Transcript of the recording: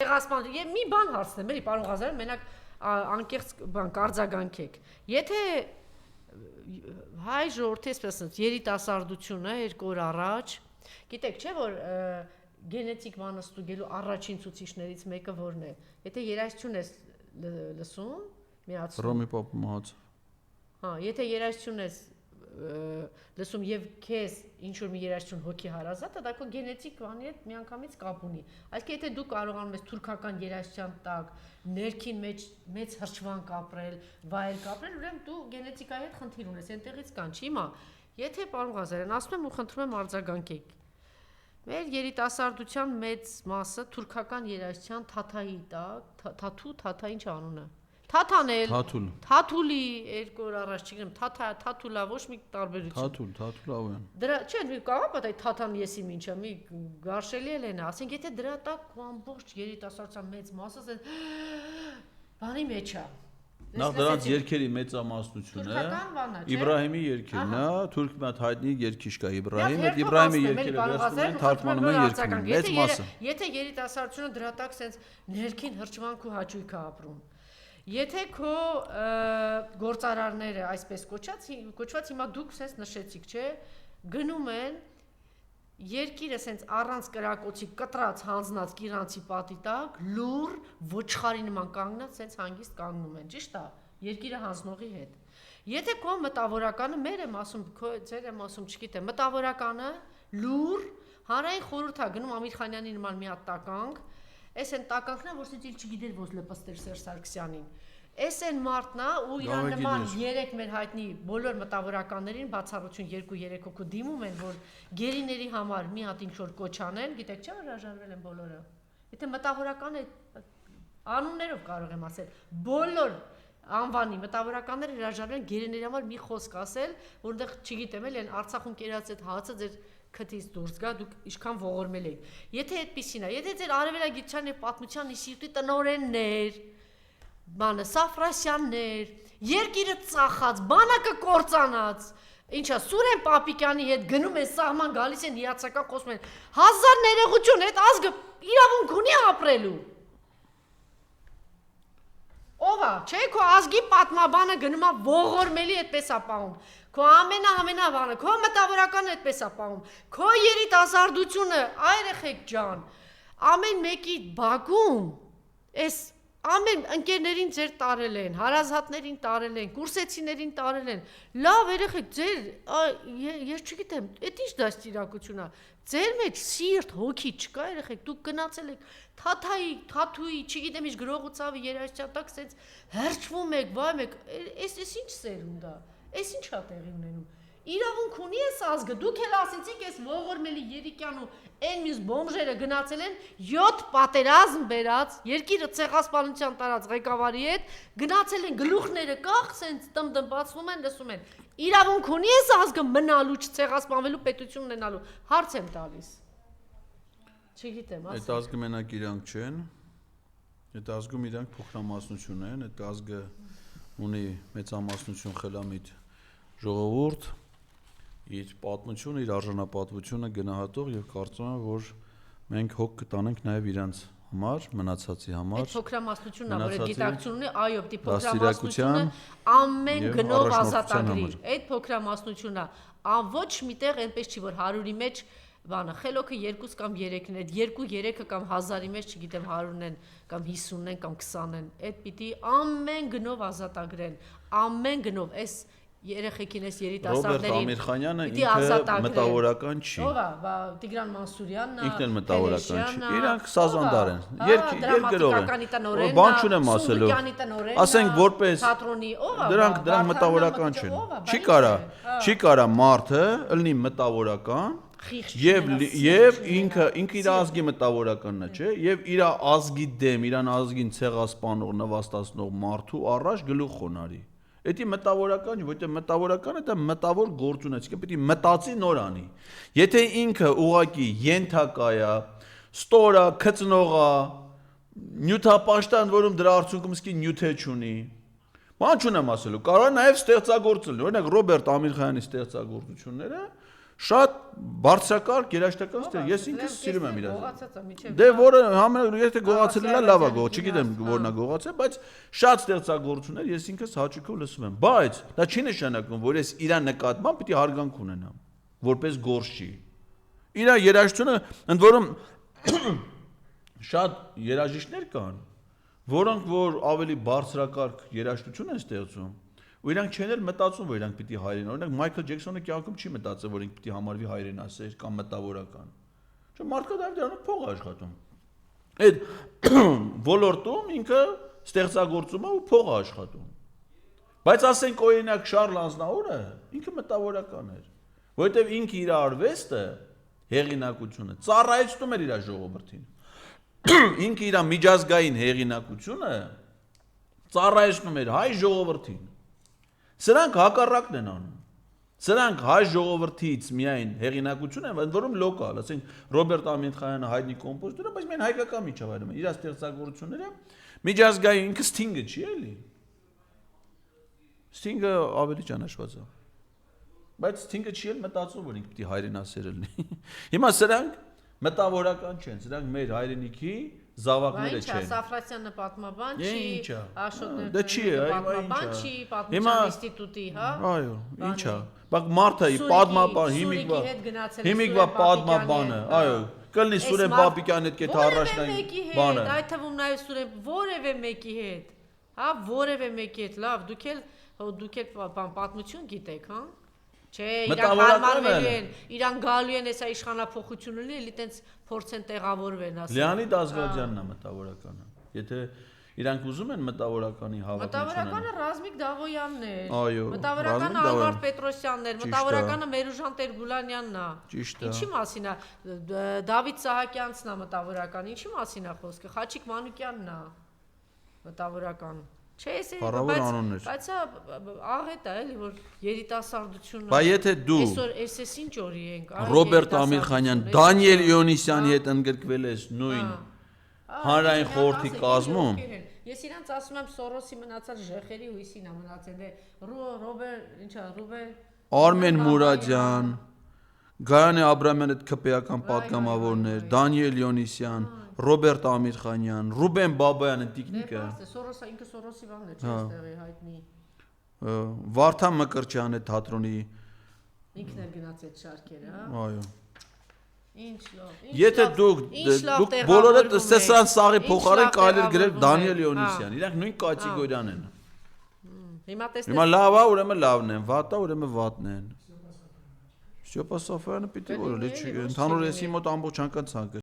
ցեղասպան, մի բան հարցնեմ, էլի պարոն Ղազարյան, մենակ անկեղծ բան կարձագանքեք։ Եթե հայ ժողովրդի այսպես երիտասարդությունը 2 օր առաջ, գիտեք, չէ՞ որ գենետիկ բանը ստուգելու առաջին ցուցիչներից մեկը որն է։ Եթե երաժշտություն ես լսում, միացնում։ Ռոմի Պապը մահաց։ Հա, եթե երաժշտություն ես լսում եւ քեզ ինչ որ մի երաժշտություն հոգի հարազատ է, դա քո գենետիկ բանի հետ միանգամից կապ ունի։ Այսինքն եթե դու կարողանում ես թուրքական երաժշտության տակ ներքին մեծ հրճվանք ապրել, վայել կապրել, ուրեմն դու գենետիկայի հետ խնդիր ունես, այնտեղից կանչի։ Հիմա, եթե պարոն Ղազարյան, ասում եմ ու խնդրում եմ արձագանքեք։ Մեր երիտասարդության մեծ մասը թուրքական երաժշտության թաթայի տակ, թաթա ինչ անունը։ Թաթանել, թաթուլի 2 օր առաջ չգիտեմ, թաթուլա ոչ մի տարբերություն։ Թաթուլ ավեն։ Դրա, չէ, մի կարող է թաթան եսի ինչա, մի գարշելի էլ են, ասենք եթե դրա տակ ամբողջ երիտասարդության մեծ մասը բանի մեջ է։ Նախ դրանց երգերի մեծամասնությունը Իբրահիմի երգերն է, թուրք մի հատ հայտնի երգիչ կա Իբրահիմ, այդ Իբրահիմի երգերը վերցնում են, թարգմանում են երգում, մեծ մասը։ Եթե երիտասարդությունը դրա տակ sense ներքին հրճվանք ու հաճույք է ապրում։ Եթե քո գործարարները այսպես կոչված հիմա դուք sense նշեցիք, չէ, գնում են երկիրը sense առանց կրակոցի կտրած հանձնած կիրանցի պատի տակ լուր ոչխարի նման կանգնած sense հանգիստ կանգնում են, ճիշտ է, երկիրը հանձնողի հետ։ Եթե քո մտավորականը մեր եմ ասում, քո ձեր եմ ասում, չգիտեմ, մտավորականը լուր հանրային խորհուրդ է գնում Ամիր Խանյանի նման մի հատ տականք, այս են տականքն է, որ սից իլ չգիտեր ոնց լպստել Սերժ Սարգսյանին։ Այս են մարդն է ու իրան նման 3 մեր հայտնի բոլոր մտավորականներին բացառություն 2-3 հոգու դիմում են, որ գերիների համար մի հատ ինչ որ կոչ անեն, գիտեք չէ՞ որ հրաժարվել են բոլորը։ Եթե մտավորական է անուններով կարող եմ ասել, բոլոր անվանի մտավորականները հրաժարվել են գերիների համար մի խոսք ասել, որտեղ չգիտեմ էլ են Արցախում կերած այդ հացը ձեր քթից դուրս գա, դուք ինչքան ողորմել եք։ Եթե այդպեսին է, եթե ձեր արևելագիտության եւ պատմության ինստիտուտի տնօրեններ, բանը Սաֆրասյաններ, երկիրը ծախած, բանակը կործանած, ինչա Սուրեն Պապիկյանի հետ գնում են սահման գալիս են հիացական խոսում են, 1000 ներողություն, այդ ազգը իրավունք ունի ապրելու։ Ով է, չէ, քո ազգի պատմաբանը գնում է ողորմելի այդպես է պահում։ Քո ամենաբանը, քո մտավորականը այդպես է պահում։ Քո երիտասարդությունը, երեխեք ջան, ամեն մեկի բակում, այս ամեն ընկերներին ձեր տարել են, հարազատներին տարել են, կուրսեցիներին տարել են։ Լավ երեխեք, ձեր, ես չգիտեմ, այդ ինչ դաստիարակություն է։ Ձեր մեջ սիրտ, հոգի չկա երեխեք, դուք գնացել եք թաթուի, չգիտեմ ինչ գրողու ցավի երաժշտատակ, սենց հրճվում եք, վայ եք, այս ինչ սերունդ է, այս ինչ է տեղի ունենում։ Իրավունք ունի այս ազգը, դուք էլ ասեցիք այս ողորմելի Երիկյան ու այն մյուս բոմժերը գնացել են 7 պատերազմ բերած, երկիրը ցեղասպանության տարած ղեկավարի հետ, գնացել են գլուխները կախ, սենց տմտմբացնում են, լսում են։ Իրավունք ունի այս ազգը մնալու, չցեղասպանվելու, պետություն ունենալու, հարց եմ տալիս։ Չգիտեմ, ասա։ Այդ ազգը մենակ իրանք չեն, այդ ազգում իրանք փոքրամասնություն են, այդ ազգը ունի մեծամասնություն խելամիտ ժողովուրդ, իր պատմությունը, իր արժանապատվությունը գնահատող եւ կարծում եմ, որ մենք հոգ կտանենք նաեւ իրանց համար, մնացածի համար։ Այդ փոքրամասնությունն է, որ այդ գիտակցությունն է, այո, դի փոքրամասնությունը ամեն գնով ազատագրի։ Այդ փոքրամասնությունն է, ոչ միտեղ այնպես չի, որ 100-ի մեջ բանը խելոքը 2 կամ 3-ն է, 2-3-ը կամ 1000-ի մեջ, չգիտեմ 100-ն են կամ 50-ն են կամ 20-ն են։ Այդ պիտի ամեն գնով ազատագրեն, ամեն գնով այս երեխեքին էս երիտասարդներին Ռոբերտ Ամիրխանյանը ինքը մտավորական չի։ Ով է, Տիգրան Մանսուրյանն է, ինքն էլ մտավորական չի։ Իրանք սազանդար են, երկգրող են։ Բան չունեմ ասելու։ Ասենք որպես դրանք մտավորական չեն։ Չի կարա մարդը ըլնի մտավորական եւ ինքը իր ազգի մտավորականն է, չէ՞, եւ իր ազգի դեմ, իրան ազգին ցեղասպանող, նվաստացնող մարդու առաջ գլուխ խոնարի։ Էդի մտավորական, որտեղ մտավորականը դա մտավոր գործուն է, պետք է մտածի նոր անի։ Եթե ինքը ուղակի ենթակա է, ստոր է, քծնող է, նյութապաշտան, որում դրա արդյունքում սկի նյութ չունի։ Բան չունեմ ասելու, կարող է նաև ստեղծագործել, օրինակ Ռոբերտ Ամիրխայանի ստեղծագործությունները Շատ բարձրակարգ երաժշտական ստեղ, ես ինքս սիրում եմ իրեն։ Դե որը եթե գողացել է լավ է, չգիտեմ որն է գողացել, բայց շատ ստեղծագործություններ ես ինքս հաճույքով լսում եմ, բայց դա չի նշանակում, որ ես իր նկատմամբ պիտի հարգանք ունենամ, որպես գործչի։ Իր երաժշտությունը, ընդ որում շատ երաժիշտներ կան, որոնք որ ավելի բարձրակարգ երաժշտություն են ստեղծում, ու իրանք չեն էլ մտածում, որ իրանք պիտի հայրեն, օրինակ Մայքլ Ջեքսոնը կյանքում չի մտածել, որ ինքը պիտի համարվի հայրենասեր կամ մտավորական։ Չէ, մարդկա դրանով փող է աշխատում։ Այդ ոլորտում ինքը ստեղծագործում է ու փող է աշխատում։ Բայց ասենք օրինակ Շարլ Ազնավուրը ինքը մտավորական էր, որովհետև ինքը իր արվեստը, հեղինակությունը ծառայեցնում էր իր ժողովրդին։ Ինքը իր միջազգային հեղինակությունը ծառայեցնում էր հայ ժողովրդին։ Սրանք հակառակն են անում։ Սրանք հայ ժողովրդից միայն հեղինակություն են, ընդ որում լոկալ, ասենք Ռոբերտ Ամիրխանյանը հայտնի կոմպոզիտոր է, բայց միայն հայկական միջավայրում է, իր ստեղծագործությունները միջազգային ինքը Սթինգը չի էլի։ Սթինգը ավելի ճանաչված է։ Բայց Սթինգը չի էլ մտածում, որ ինքը պիտի հայրենասեր լինի։ Հիմա սրանք մտավորական չեն, սրանք մեր հայրենիքի զավակները չեն։ Սաֆրասյանը պատմաբան չի, Աշոտն Դա չի, պատմաբան չի, պատմության ինստիտուտի, հա։ Այո, ինչա։ Բայց մարդը պատմաբան, հիմիկվա պատմաբանը, այո, կլինի Սուրեն Պապիկյանի հետ կեթ առաջնային բանը։ Այդ թվում նաև Սուրեն որևէ մեկի հետ, հա, որևէ մեկի հետ, լավ, դուք էլ պատմություն գիտեք, հա։ Չէ, իրանք հարմարվելու են, իրանք գալու են հեսա իշխանափոխություն ունի, էլի տենց փորձեն տեղավորվեն, ասեն։ Լեոնիդ Ազգաջյանն է մտավորականը։ Եթե իրանք ուզում են մտավորականի հավաքություն։ Մտավորականը Ռազմիկ Դավոյանն է։ Այո, մտավորականը Ալվարդ Պետրոսյանն էր, մտավորականը Մերուժան Տեր-Գուլանյանն է։ Ճիշտ է։ Ինչի մասին է Դավիթ Սահակյանցն է մտավորական, ինչի մասին է խոսքը, Խաչիկ Մանուկյանն է մտավորական։ Չէ, բայց աղետ է էլի, որ երիտասարդությունը։ Բայց եթե դու այսօր ինչ օրի ենք, Ռոբերտ Ամիրխանյան, Դանիել Իոնիսյանի հետ ընդգրկվել ես նույն հանրային խորհրդի կազմում։ Ես իրանց ասում եմ Սորոսի մնացած ժեխերի հույսին է մնացել է Ռոբերտ, ինչա, Արմեն Մուրադյան, Գայանե Աբրամյան այդ քպեական պատգամավորներ, Դանիել Իոնիսյան, Ռոբերտ Ամիրխանյան, Ռուբեն Բաբայանը տիկնիկը։ Սորոսը ինքը Սորոսի բանն է, չէ՞ այստեղի հայտնի։ Վարդան Մկրտչյանը թատրոնի ինքն էլ գնաց այդ շարքերը, հա։ Այո։ Ինչ լավ։ Եթե դուք բոլորդ Սեսրան Սաղի փոխարեն կարելի էր գրել Դանիել Իոնիսյան, իրանք նույն կատեգորիան են։ Հիմա լավ է, ուրեմն լավն են, վատ է, ուրեմն վատն են։ Ստյոպա Սաֆարյանը պիտի որ լիճ ընդհանուր եսի մոտ ամբողջ անգամ ցանկը